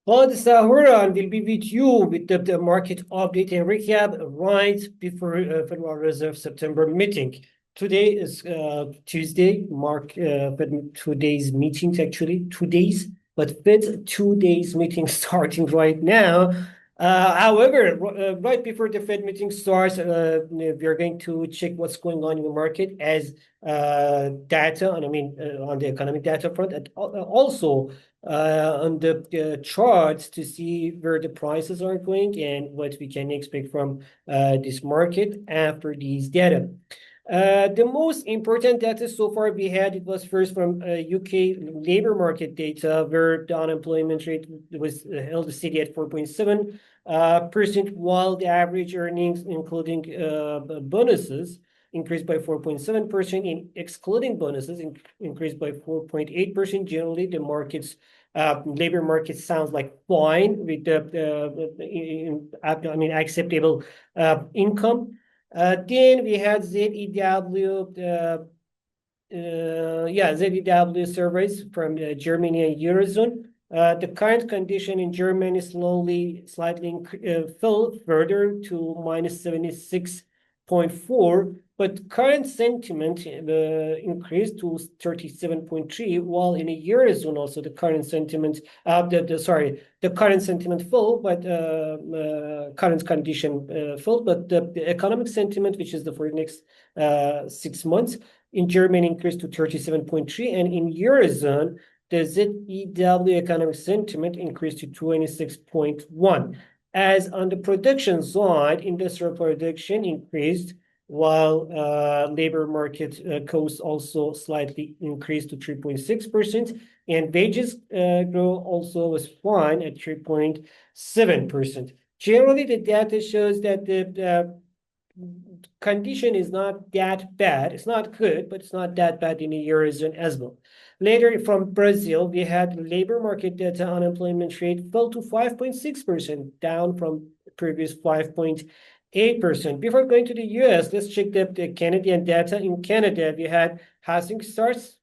Well, this is Sahura, and we'll be with you with the market update and recap right before Federal Reserve September meeting. Today is Tuesday, Fed 2 days meetings actually, 2 days, but Fed 2 days meeting starting right now. However, right before the Fed meeting starts, we are going to check what's going on in the market as data, and I mean on the economic data front, and also on the charts to see where the prices are going and what we can expect from this market after these data. The most important data so far we had, it was first from UK labor market data, where the unemployment rate was held steady at 4.7%, while the average earnings, including bonuses, increased by 4.7%, and excluding bonuses, increased by 4.8%. Generally, the markets, labor market sounds like fine with acceptable income. Then we had ZEW surveys from Germany and Eurozone. The current condition in Germany slightly fell further to minus 76.4, but current sentiment increased to 37.3, while in a Eurozone also the current sentiment, the current sentiment fell, but current condition fell, but the economic sentiment, which is for the next 6 months, in Germany increased to 37.3, and in Eurozone, the ZEW economic sentiment increased to 26.1. As on the production side, industrial production increased, while labor market costs also slightly increased to 3.6%, and wages growth also was fine at 3.7%. Generally, the data shows that the condition is not that bad. It's not good, but it's not that bad in the Eurozone as well. Later, from Brazil, we had labor market data. Unemployment rate fell to 5.6%, down from previous 5.8%. Before going to the US, let's check the Canadian data. In Canada, we had housing starts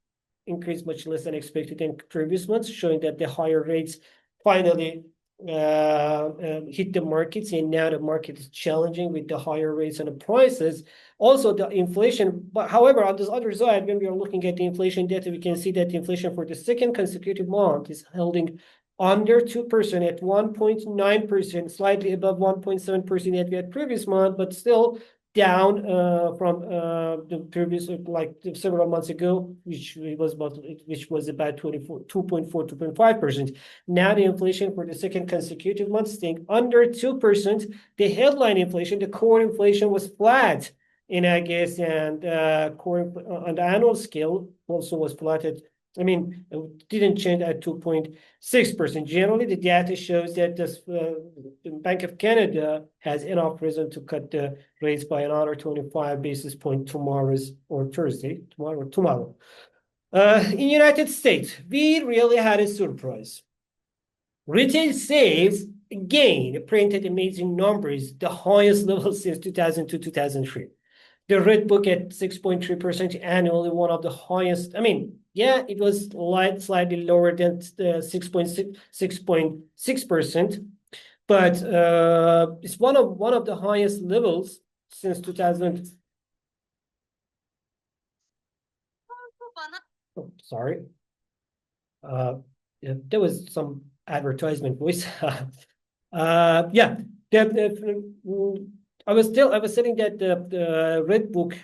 increased much less than expected in previous months, showing that the higher rates finally hit the markets, and now the market is challenging with the higher rates and the prices. Also, the inflation, but however, on this other side, when we are looking at the inflation data, we can see that the inflation for the second consecutive month is holding under 2% at 1.9%, slightly above 1.7% that we had previous month, but still down from the previous, like several months ago, which was about 2.4, 2.5%. Now the inflation for the second consecutive month staying under 2%. The headline inflation, the core inflation, was flat in August, and core on the annual scale also was flat at, it didn't change at 2.6%. Generally, the data shows that the Bank of Canada has enough reason to cut the rates by another 25 basis points tomorrow. In United States, we really had a surprise. Retail sales again printed amazing numbers, the highest level since 2002, 2003. The red book at 6.3% annually, one of the highest. It was slightly lower than the 6.6%, but it's one of the highest levels since 2000. Oh, sorry. There was some advertisement voice. I was saying that the red book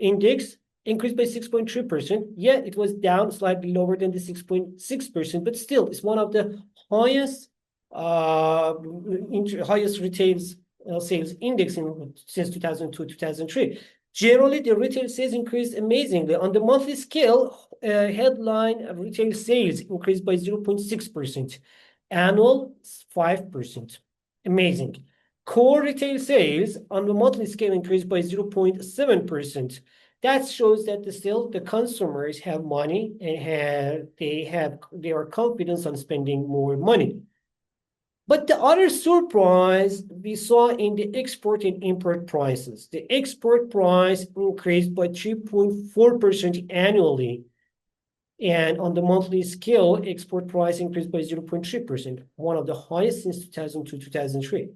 index increased by 6.3%. Yeah, it was down slightly lower than the 6.6%, but still, it's one of the highest retail sales index since 2002, 2003. Generally, the retail sales increased amazingly. On the monthly scale, headline retail sales increased by 0.6%. Annual, 5%. Amazing. Core retail sales on the monthly scale increased by 0.7%. That shows that still the consumers have money and they are confident on spending more money. But the other surprise we saw in the export and import prices. The export price increased by 3.4% annually, And on the monthly scale, export price increased by 0.3%, one of the highest since 2002, 2003.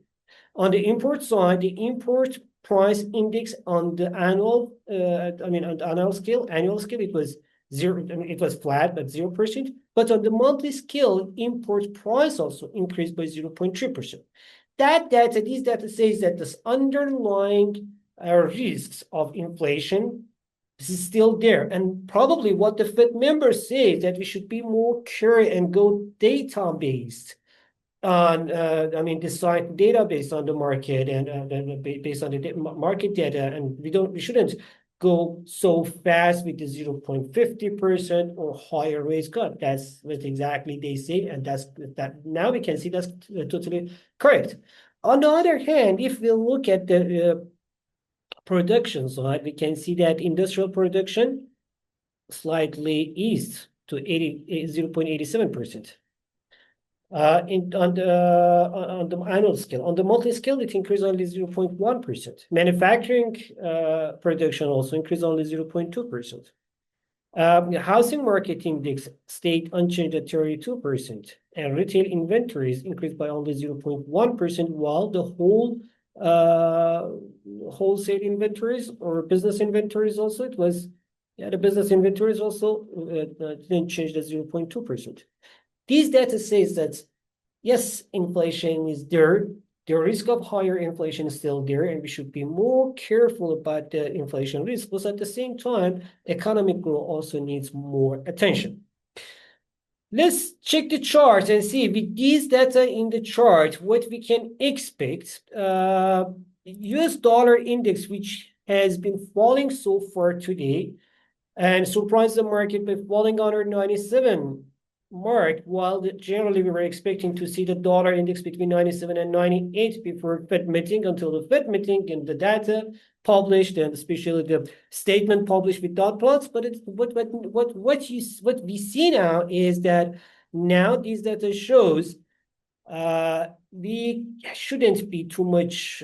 On the import side, the import price index on the annual, on the annual scale, it was zero. I mean, it was flat, but 0%. But on the monthly scale, import price also increased by 0.3%. These data says that this underlying risks of inflation, this is still there. And probably what the Fed members say is that we should be more curious and go data-based on, decide data based on the market and based on the market data. And we shouldn't go so fast with the 0.50% or higher rates cut. That's what exactly they say. And that now we can see that's totally correct. On the other hand, if we look at the production side, we can see that industrial production slightly eased to 0.87%. On the annual scale. On the monthly scale, it increased only 0.1%. Manufacturing production also increased only 0.2%. The housing market index stayed unchanged at 32%, and retail inventories increased by only 0.1%, while the wholesale inventories or business inventories also, the business inventories also didn't change at 0.2%. These data says that, yes, inflation is there. The risk of higher inflation is still there, and we should be more careful about the inflation risk. But at the same time, economic growth also needs more attention. Let's check the chart and see with these data in the chart what we can expect. US dollar index, which has been falling so far today and surprised the market by falling under 97 mark, while generally we were expecting to see the dollar index between 97 and 98 before Fed meeting, until the Fed meeting and the data published, and especially the statement published with dot plots. But what we see now is that now these data shows we shouldn't be too much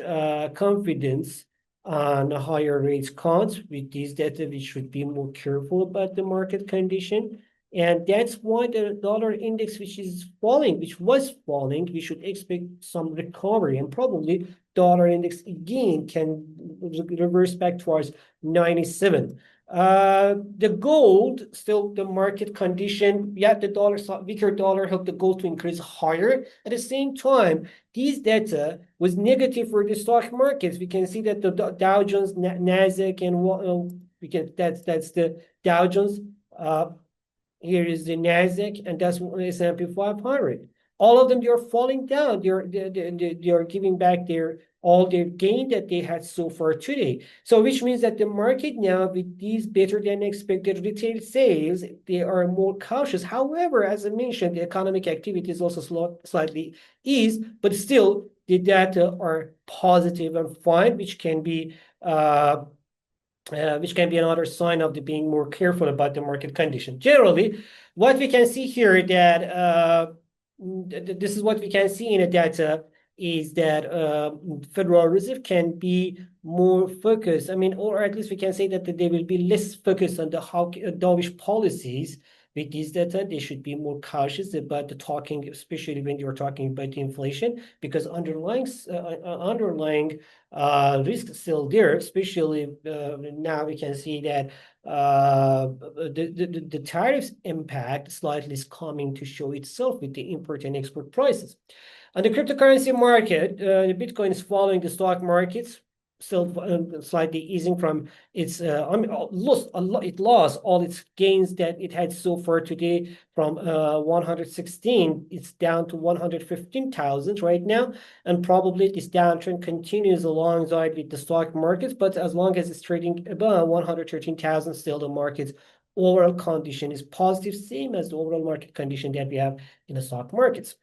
confidence on higher rates cuts. With these data, we should be more careful about the market condition. And that's why the dollar index, which was falling, we should expect some recovery, and probably dollar index again can reverse back towards 97. The gold, still the market condition, the weaker dollar helped the gold to increase higher. At the same time, these data was negative for the stock markets. We can see that the Dow Jones, Nasdaq, and that's the Dow Jones. Here is the Nasdaq, and that's S&P 500. All of them, they are falling down. They are giving back all their gain that they had so far today. So which means that the market now, with these better than expected retail sales, they are more cautious. However, as I mentioned, the economic activity is also slightly eased, but still the data are positive and fine, which can be another sign of being more careful about the market condition. Generally, what we can see here that this is what we can see in the data is that Federal Reserve can be more focused. Or at least we can say that they will be less focused on the dovish policies. With this data, they should be more cautious about the talking, especially when you're talking about the inflation, because underlying risk is still there. Especially now we can see that the tariffs impact slightly is coming to show itself with the import and export prices. On the cryptocurrency market, the Bitcoin is following the stock markets, still slightly easing from its it lost all its gains that it had so far today. From 116, it's down to 115,000 right now, and probably this downtrend continues alongside with the stock markets. But as long as it's trading above 113,000, still the market's overall condition is positive, same as the overall market condition that we have in the stock markets.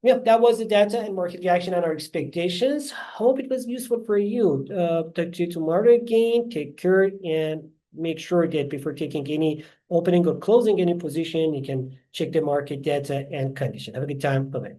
Yeah, that was the data and market reaction and our expectations. Hope it was useful for you. Talk to you tomorrow again. Take care, and make sure that before taking any opening or closing any position, you can check the market data and condition. Have a good time. Bye-bye.